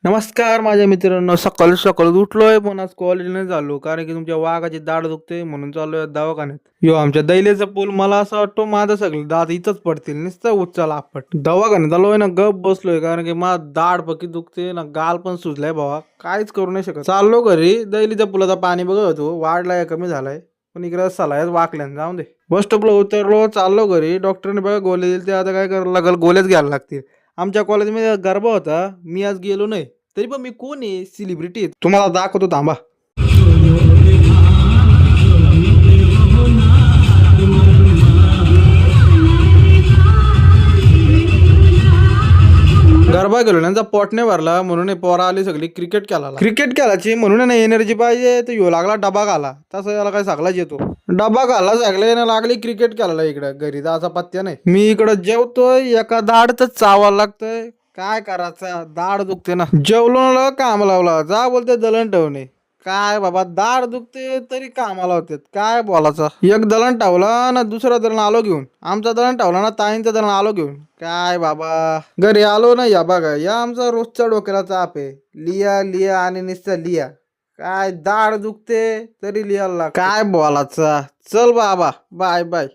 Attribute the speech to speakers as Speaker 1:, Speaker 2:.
Speaker 1: नमस्कार माझ्या मित्रांनो, सकाळी सकाळी उठलोय पण आज कॉलेजला झालो कारण की तुमच्या वाघाची दाढ दुखते म्हणून चाललोय दवाखान्यात. यो आमच्या दैलेचा पूल मला असं वाटतो माझं सगळं दात इथंच पडतील नुसतं उच्चाला आपट. दवाखान्यात आलोय ना गप बसलोय कारण की माझं दाढ पकी दुखते ना गाल पण सुजलाय भावा, काहीच करू नाही शकत. चाललो घरी, दैलीच्या पुलाचा पाणी बघत होतो वाढलाय कमी झालाय पण इकडे सलायच वाकल्यान जाऊन दे. बस स्टॉपला उतरलो, चाललो घरी. डॉक्टरने बघा गोळ्या दिली, ते आता काय करायला लागल, गोळ्याच घ्यायला लागतील. आमच्या कॉलेजमध्ये गरबा होता, मी आज गेलो नाही. तरी पण मी कोण आहे, सेलिब्रिटी. तुम्हाला दाखवतो थांबा. गरबा गेलो त्यांचा पोट नाही भरला म्हणून हे पोरा आली सगळी क्रिकेट खेळायला. क्रिकेट खेळायची म्हणून नाही एनर्जी पाहिजे, तर यो लागला डबा घाला. तसं याला काय सगळाच येतो. डबा घाला सगळे ना, लागली क्रिकेट खेळायला इकडे. घरी जायचा पत्त्या नाही. मी इकडं जेवतोय, एका दाड तर चावायला लागतंय. काय करायचं, दाढ दुखते ना. जेवलो ना, काम लावला जा बोलते दलन ठेवणे. काय बाबा, दाढ दुखते तरी कामाला होते, काय बोलायचं. एक दलन ठेवला ना, दुसरा दलन आलो घेऊन. आमचा दलन ठेवला ना, ताईंचा दलन आलो घेऊन. काय बाबा, घरी आलो ना, या बघा या आमचा रोजचा डोक्याला चाप आहे. लिया लिया आणि नुसतं लिया. काय दाढ दुखते तरी लिहायला, काय बोलायचं. चल बाबा, बाय बाय.